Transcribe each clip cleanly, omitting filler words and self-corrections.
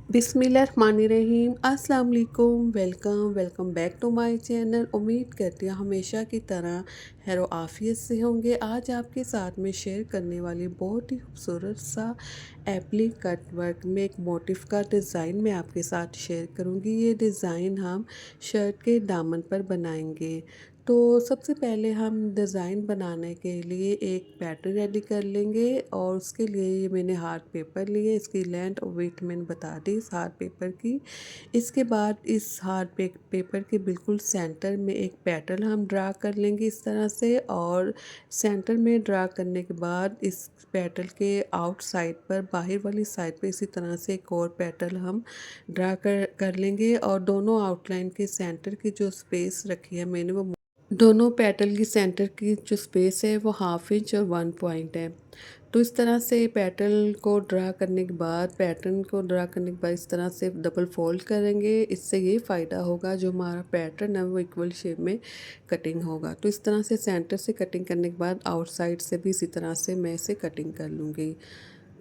बिस्मिल्लाहिर्रहमानिर्रहीम अस्सलाम वालेकुम। Welcome back to my channel. उम्मीद करती हूँ हमेशा की तरह खैर आफियत से होंगे। आज आपके साथ में शेयर करने वाली बहुत ही खूबसूरत सा एप्लिक कट वर्क में एक मोटिफ का डिज़ाइन मैं आपके साथ शेयर करूँगी। ये डिज़ाइन हम शर्ट के दामन पर बनाएंगे। तो सबसे पहले हम डिज़ाइन बनाने के लिए एक पैटर्न रेडी कर लेंगे और उसके लिए ये मैंने हार्ड पेपर लिए। इसकी लेंथ और वेट मैंने बता दी इस हार्ड पेपर की। इसके बाद इस हार्ड पेपर के बिल्कुल सेंटर में एक पैटर्न हम ड्रा कर लेंगे इस तरह से। और सेंटर में ड्रा करने के बाद इस पैटर्न के आउट साइड पर बाहर वाली साइड पे इसी तरह से एक और पैटर्न हम ड्रा कर लेंगे। और दोनों आउटलाइन के सेंटर की जो स्पेस रखी है मैंने वो दोनों पेटल की सेंटर की जो स्पेस है वो हाफ इंच और 1 पॉइंट है। तो इस तरह से पेटल को ड्रा करने के बाद पैटर्न को ड्रा करने के बाद इस तरह से डबल फोल्ड करेंगे। इससे ये फ़ायदा होगा जो हमारा पैटर्न है वो इक्वल शेप में कटिंग होगा। तो इस तरह से सेंटर से कटिंग करने के बाद आउटसाइड से भी इसी तरह से मैं इसे कटिंग कर लूँगी।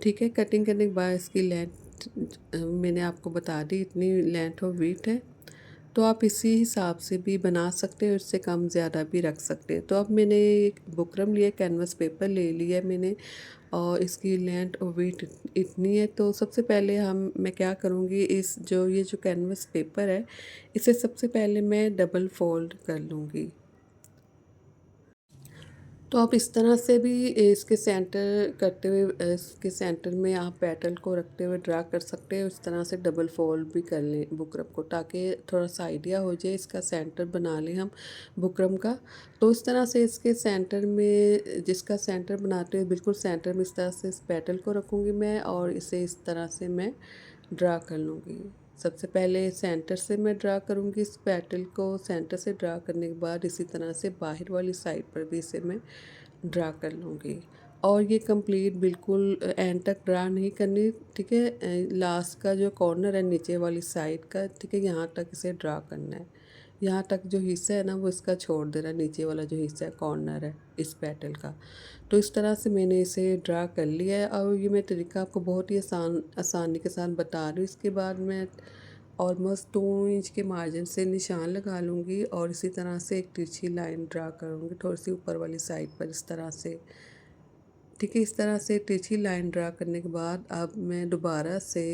ठीक है, कटिंग करने के बाद इसकी लेंथ मैंने आपको बता दी इतनी लेंथ और वीथ है। तो आप इसी हिसाब से भी बना सकते हो, इससे कम ज़्यादा भी रख सकते हैं। तो अब मैंने एक बुकरम लिया, कैनवस पेपर ले लिया मैंने और इसकी लेंथ और वेट इतनी है। तो सबसे पहले मैं क्या करूँगी, इस जो ये जो कैनवस पेपर है इसे सबसे पहले मैं डबल फोल्ड कर लूँगी। तो आप इस तरह से भी इसके सेंटर करते हुए इसके सेंटर में आप पेटल को रखते हुए ड्रा कर सकते हो। इस तरह से डबल फोल्ड भी कर लें बुकरम को, ताकि थोड़ा सा आइडिया हो जाए, इसका सेंटर बना लें हम बुकरम का। तो इस तरह से इसके सेंटर में जिसका सेंटर बनाते हुए बिल्कुल सेंटर में इस तरह से इस पेटल को रखूँगी मैं और इसे इस तरह से मैं ड्रा कर लूँगी। सबसे पहले सेंटर से मैं ड्रा करूँगी इस पेटल को। सेंटर से ड्रा करने के बाद इसी तरह से बाहर वाली साइड पर भी इसे मैं ड्रा कर लूँगी। और ये कंप्लीट बिल्कुल एंड तक ड्रा नहीं करनी, ठीक है। लास्ट का जो कॉर्नर है नीचे वाली साइड का, ठीक है, यहाँ तक इसे ड्रा करना है। यहाँ तक जो हिस्सा है ना वो इसका छोड़ देना, नीचे वाला जो हिस्सा है कॉर्नर है इस पेटल का। तो इस तरह से मैंने इसे ड्रा कर लिया है। और ये मैं तरीका आपको बहुत ही आसानी के साथ बता रही हूँ। इसके बाद मैं ऑलमोस्ट 2 इंच के मार्जिन से निशान लगा लूँगी और इसी तरह से एक तिरछी लाइन ड्रा करूँगी थोड़ी सी ऊपर वाली साइड पर इस तरह से। ठीक है, इस तरह से तिरछी लाइन ड्रा करने के बाद अब मैं दोबारा से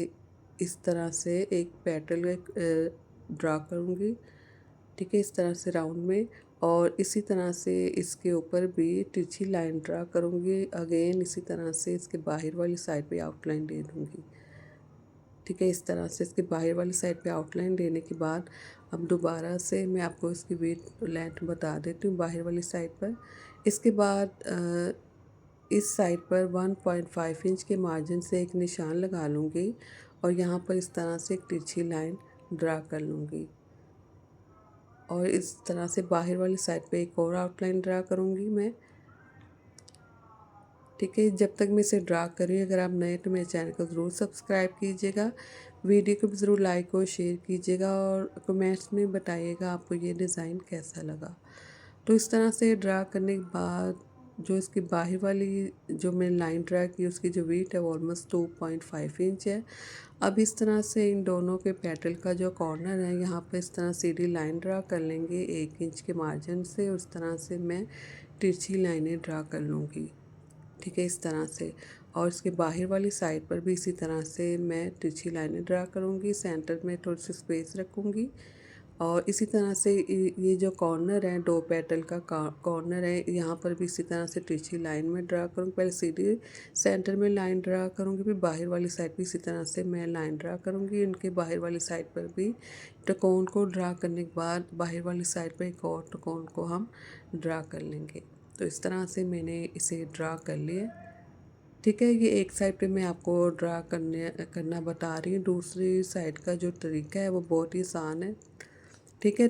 इस तरह से एक पेटल ड्रा करूँगी। ठीक है, इस तरह से राउंड में। और इसी तरह से इसके ऊपर भी तिरछी लाइन ड्रा करूँगी। अगेन इसी तरह से इसके बाहर वाली साइड पे आउटलाइन दे दूँगी। ठीक है, इस तरह से इसके बाहर वाली साइड पे आउटलाइन देने के बाद अब दोबारा से मैं आपको इसकी विड्थ लेंथ बता देती हूँ बाहर वाली साइड पर। इसके बाद इस साइड पर 1.5 इंच के मार्जिन से एक निशान लगा लूँगी और यहाँ पर इस तरह से एक तिरछी लाइन ड्रा कर लूँगी। और इस तरह से बाहर वाली साइड पे एक और आउटलाइन ड्रा करूँगी मैं। ठीक है, जब तक मैं इसे ड्रा कर रही हूँ, अगर आप नए तो मेरे चैनल को ज़रूर सब्सक्राइब कीजिएगा, वीडियो को भी ज़रूर लाइक और शेयर कीजिएगा और कमेंट्स में बताइएगा आपको ये डिज़ाइन कैसा लगा। तो इस तरह से ड्रा करने के बाद जो इसकी बाहर वाली जो मैंने लाइन ड्रा की उसकी जो वेट है वो ऑलमोस्ट 2.5 इंच है। अब इस तरह से इन दोनों के पेटल का जो कॉर्नर है यहाँ पर इस तरह सीधी लाइन ड्रा कर लेंगे 1 इंच के मार्जिन से। उस तरह से मैं तिरछी लाइनें ड्रा कर लूँगी। ठीक है, इस तरह से। और इसके बाहर वाली साइड पर भी इसी तरह से मैं तिरछी लाइनें ड्रा करूँगी। सेंटर में थोड़ी सी स्पेस रखूँगी और इसी तरह से ये जो कॉर्नर है दो पेटल का कॉर्नर है यहाँ पर भी इसी तरह से तिरछी लाइन में ड्रा करूँगी। पहले सीधी सेंटर में लाइन ड्रा करूँगी, फिर बाहर वाली साइड भी इसी तरह से मैं लाइन ड्रा करूँगी। इनके बाहर वाली साइड पर भी त्रिकोण को ड्रा करने के बाद बाहर वाली साइड पर एक और त्रिकोण को हम ड्रा कर लेंगे। तो इस तरह से मैंने इसे ड्रा कर लिया। ठीक है, ये एक साइड पे मैं आपको ड्रा करना बता रही हूँ। दूसरी साइड का जो तरीका है वो बहुत ही आसान है। ठीक है,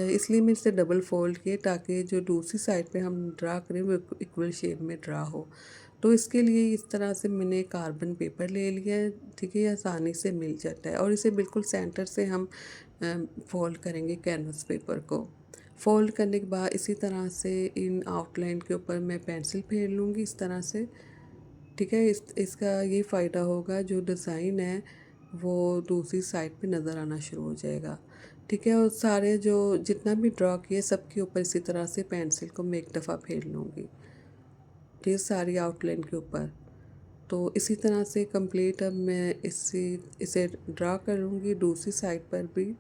इसलिए मैं इसे डबल फोल्ड किए ताकि जो दूसरी साइड पे हम ड्रा करें वो इक्वल शेप में ड्रा हो। तो इसके लिए इस तरह से मैंने कार्बन पेपर ले लिया है। ठीक है, ये आसानी से मिल जाता है और इसे बिल्कुल सेंटर से हम फोल्ड करेंगे कैनवस पेपर को। फोल्ड करने के बाद इसी तरह से इन आउटलाइन के ऊपर मैं पेंसिल फेर लूँगी इस तरह से। ठीक है, इसका ये फ़ायदा होगा जो डिज़ाइन है वो दूसरी साइड पे नज़र आना शुरू हो जाएगा। ठीक है, और सारे जो जितना भी ड्रॉ किए सबके ऊपर इसी तरह से पेंसिल को मैं एक दफ़ा फेर लूँगी, ठीक है, सारी आउटलाइन के ऊपर। तो इसी तरह से कंप्लीट अब मैं इसे ड्रा कर लूँगी दूसरी साइड पर भी।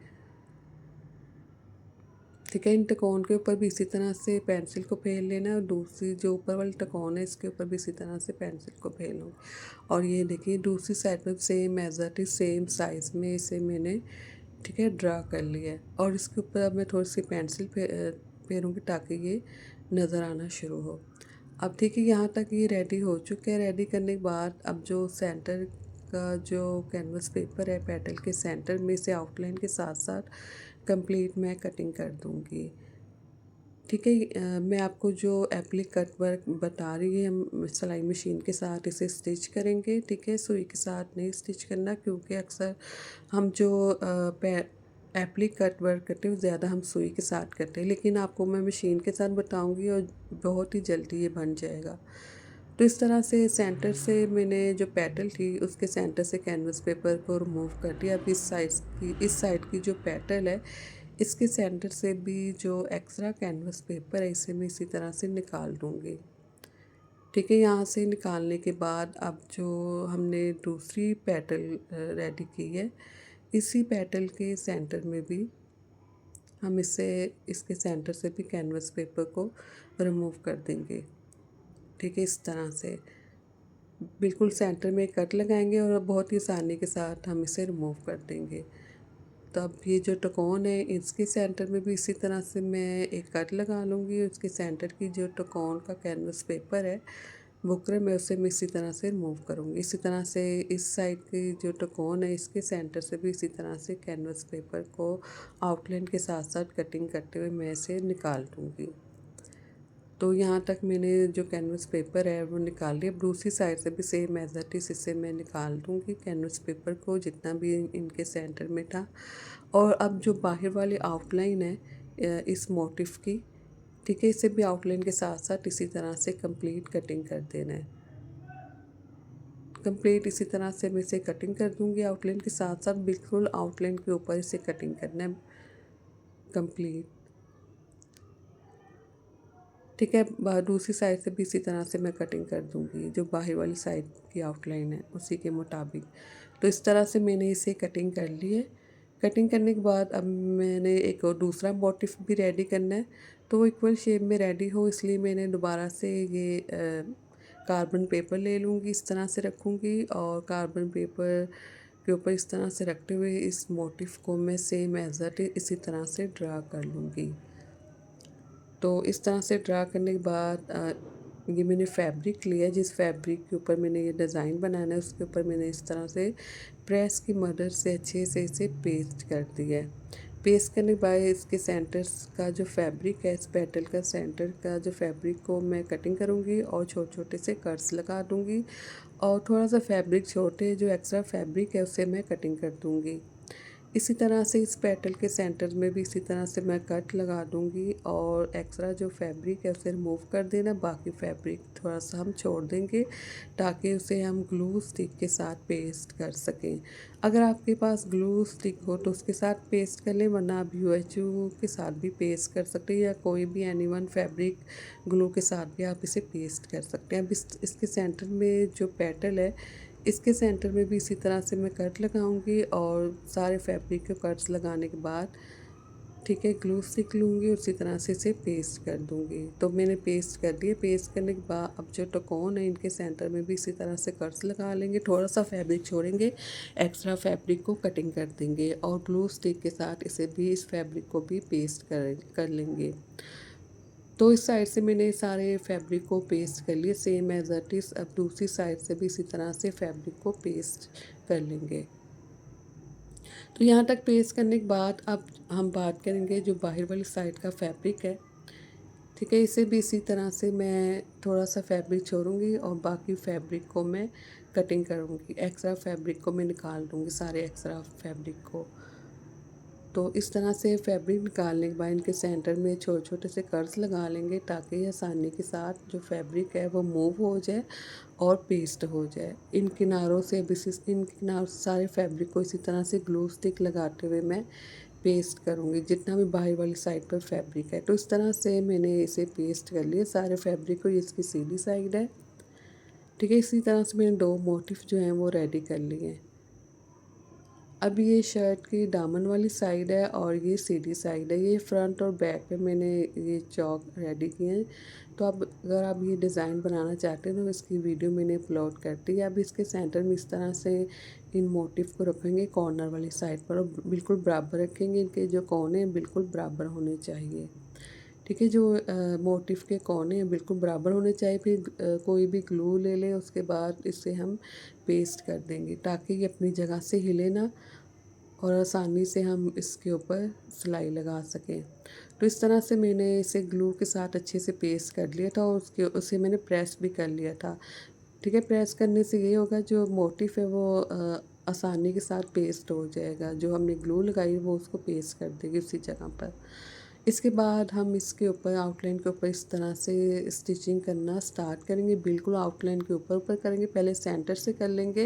ठीक है, इन टकोन के ऊपर भी इसी तरह से पेंसिल को फेर लेना है और दूसरी जो ऊपर वाली टकोन है इसके ऊपर भी इसी तरह से पेंसिल को फेर लूँगी। और ये देखिए दूसरी साइड पर same as it is same size में इसे मैंने, ठीक है, ड्रा कर लिया है। और इसके ऊपर अब मैं थोड़ी सी पेंसिल फेरूँगी ताकि ये नज़र आना शुरू हो। अब ठीक है, यहाँ तक ये रेडी हो चुके हैं। रेडी करने के बाद अब जो सेंटर का जो कैनवस पेपर है, पेटल के सेंटर में से आउटलाइन के साथ साथ कंप्लीट मैं कटिंग कर दूँगी। ठीक है, मैं आपको जो एप्लिक कट वर्क बता रही है, हम सिलाई मशीन के साथ इसे स्टिच करेंगे। ठीक है, सुई के साथ नहीं स्टिच करना, क्योंकि अक्सर हम जो एप्लिक कट वर्क करते हैं वो ज़्यादा हम सुई के साथ करते हैं, लेकिन आपको मैं मशीन के साथ बताऊंगी और बहुत ही जल्दी ये बन जाएगा। तो इस तरह से सेंटर से मैंने जो पेटल थी उसके सेंटर से कैनवस पेपर को रिमूव कर दिया। अब इस साइड की जो पेटल है इसके सेंटर से भी जो एक्स्ट्रा कैनवस पेपर है इसे मैं इसी तरह से निकाल दूँगी। ठीक है, यहाँ से निकालने के बाद अब जो हमने दूसरी पेटल रेडी की है, इसी पेटल के सेंटर में भी हम इसके सेंटर से भी कैनवस पेपर को रिमूव कर देंगे। ठीक है, इस तरह से बिल्कुल सेंटर में कट लगाएंगे और बहुत ही आसानी के साथ हम इसे रिमूव कर देंगे। तब ये जो टकोन है इसके सेंटर में भी इसी तरह से मैं एक कट लगा लूँगी। उसके सेंटर की जो टकोन का कैनवस पेपर है बुकरम है उसे मैं इसी तरह से रिमूव करूँगी। इसी तरह से इस साइड की जो टकोन है इसके सेंटर से भी इसी तरह से कैनवस पेपर को आउटलाइन के साथ साथ कटिंग करते हुए मैं इसे निकाल दूँगी। तो यहाँ तक मैंने जो कैनवस पेपर है वो निकाल लिया। अब दूसरी साइड से भी सेम एज इट इज़ इसे मैं निकाल दूँगी कैनवस पेपर को, जितना भी इनके सेंटर में था। और अब जो बाहर वाली आउटलाइन है इस मोटिफ की, ठीक है, इसे भी आउटलाइन के साथ साथ इसी तरह से कंप्लीट कटिंग कर देना है। कंप्लीट इसी तरह से मैं इसे कटिंग कर दूँगी आउटलाइन के साथ साथ, बिल्कुल आउटलाइन के ऊपर इसे कटिंग करना है कंप्लीट। ठीक है, दूसरी साइड से भी इसी तरह से मैं कटिंग कर दूँगी, जो बाहर वाली साइड की आउटलाइन है उसी के मुताबिक। तो इस तरह से मैंने इसे कटिंग कर ली है। कटिंग करने के बाद अब मैंने एक और दूसरा मोटिफ भी रेडी करना है, तो वो इक्वल शेप में रेडी हो इसलिए मैंने दोबारा से ये कार्बन पेपर ले लूँगी, इस तरह से रखूँगी और कार्बन पेपर के ऊपर इस तरह से रखते हुए इस मोटिफ को मैं सेम एज इट इज़ इसी तरह से ड्रा कर लूँगी। तो इस तरह से ड्रा करने के बाद ये मैंने फैब्रिक लिया है, जिस फैब्रिक के ऊपर मैंने ये डिज़ाइन बनाना है उसके ऊपर मैंने इस तरह से प्रेस की मदद से अच्छे से इसे पेस्ट कर दिया है। पेस्ट करने के बाद इसके सेंटर्स का जो फैब्रिक है, इस पेटल का सेंटर का जो फैब्रिक को मैं कटिंग करूँगी और छोटे छोटे से कट्स लगा दूँगी और थोड़ा सा फैब्रिक छोटे जो एक्स्ट्रा फैब्रिक है उसे मैं कटिंग कर दूँगी। इसी तरह से इस पेटल के सेंटर में भी इसी तरह से मैं कट लगा दूंगी और एक्स्ट्रा जो फैब्रिक है उसे रिमूव कर देना। बाकी फैब्रिक थोड़ा सा हम छोड़ देंगे ताकि उसे हम ग्लू स्टिक के साथ पेस्ट कर सकें। अगर आपके पास ग्लू स्टिक हो तो उसके साथ पेस्ट कर लें, वरना आप UHU के साथ भी पेस्ट कर सकते हैं या कोई भी एनीवन फैब्रिक ग्लू के साथ भी आप इसे पेस्ट कर सकते हैं। अब इसके सेंटर में जो पेटल है इसके सेंटर में भी इसी तरह से मैं कट लगाऊंगी और सारे फैब्रिक के कट्स लगाने के बाद, ठीक है, ग्लू स्टिक लूँगी और उसी तरह से इसे पेस्ट कर दूँगी। तो मैंने पेस्ट कर दिए। पेस्ट करने के बाद अब जो टकोन है इनके सेंटर में भी इसी तरह से कट्स लगा लेंगे, थोड़ा सा फैब्रिक छोड़ेंगे, एक्स्ट्रा फैब्रिक को कटिंग कर देंगे और ग्लू स्टिक के साथ इसे भी इस फैब्रिक को भी पेस्ट कर लेंगे। तो इस साइड से मैंने सारे फैब्रिक को पेस्ट कर लिए सेम एज इट इज़। अब दूसरी साइड से भी इसी तरह से फैब्रिक को पेस्ट कर लेंगे। तो यहाँ तक पेस्ट करने के बाद अब हम बात करेंगे जो बाहर वाली साइड का फैब्रिक है, ठीक है, इसे भी इसी तरह से मैं थोड़ा सा फैब्रिक छोड़ूंगी और बाकी फैब्रिक को मैं कटिंग करूँगी। एक्स्ट्रा फैब्रिक को मैं निकाल दूँगी, सारे एक्स्ट्रा फैब्रिक को। तो इस तरह से फैब्रिक निकालने के बाद इनके सेंटर में छोटे-छोटे से कर्व्स लगा लेंगे, ताकि आसानी के साथ जो फैब्रिक है वो मूव हो जाए और पेस्ट हो जाए। इन किनारों से इन किनारों से सारे फैब्रिक को इसी तरह से ग्लू स्टिक लगाते हुए मैं पेस्ट करूँगी, जितना भी बाहर वाली साइड पर फैब्रिक है। तो इस तरह से मैंने इसे पेस्ट कर लिया सारे फैब्रिक को। ये इसकी सीधी साइड है, ठीक है। इसी तरह से मैंने 2 मोटिफ जो हैं वो रेडी कर लिए हैं। अब ये शर्ट की दामन वाली साइड है और ये सीधी साइड है। ये फ्रंट और बैक पे मैंने ये चौक रेडी किए हैं। तो अब अगर आप ये डिज़ाइन बनाना चाहते हैं तो इसकी वीडियो मैंने अपलोड कर दी है। अब इसके सेंटर में इस तरह से इन मोटिफ को रखेंगे कॉर्नर वाली साइड पर, और बिल्कुल बराबर रखेंगे। इनके जो कोने हैं बिल्कुल बराबर होने चाहिए, ठीक है। जो मोटिफ के कोने हैं बिल्कुल बराबर होने चाहिए। फिर कोई भी ग्लू ले लें, उसके बाद इसे हम पेस्ट कर देंगे, ताकि ये अपनी जगह से हिले ना और आसानी से हम इसके ऊपर सिलाई लगा सकें। तो इस तरह से मैंने इसे ग्लू के साथ अच्छे से पेस्ट कर लिया था, और उसे मैंने प्रेस भी कर लिया था, ठीक है। प्रेस करने से ये होगा जो मोटिफ है वो आसानी के साथ पेस्ट हो जाएगा। जो हमने ग्लू लगाई वो उसको पेस्ट कर देगी उसी जगह पर। इसके बाद हम इसके ऊपर आउटलाइन के ऊपर इस तरह से स्टिचिंग करना स्टार्ट करेंगे। बिल्कुल आउटलाइन के ऊपर ऊपर करेंगे, पहले सेंटर से कर लेंगे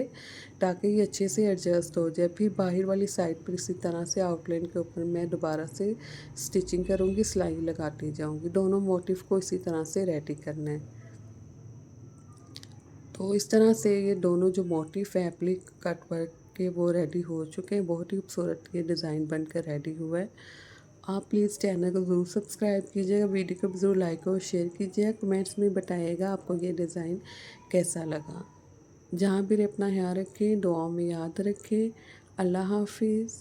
ताकि ये अच्छे से एडजस्ट हो जाए। फिर बाहर वाली साइड पर इसी तरह से आउटलाइन के ऊपर मैं दोबारा से स्टिचिंग करूँगी, सिलाई लगाती जाऊँगी। दोनों मोटिफ को इसी तरह से रेडी करना है। तो इस तरह से ये दोनों जो मोटिफ है एप्लिक कट वर्क के वो रेडी हो चुके हैं। बहुत ही खूबसूरत ये डिज़ाइन बनकर रेडी हुआ है। आप प्लीज़ चैनल को ज़रूर सब्सक्राइब कीजिएगा, वीडियो को ज़रूर लाइक और शेयर कीजिएगा। कमेंट्स में बताइएगा आपको ये डिज़ाइन कैसा लगा। जहाँ भी अपना ख्याल रखें, दुआओं में याद रखें। अल्लाह हाफिज़।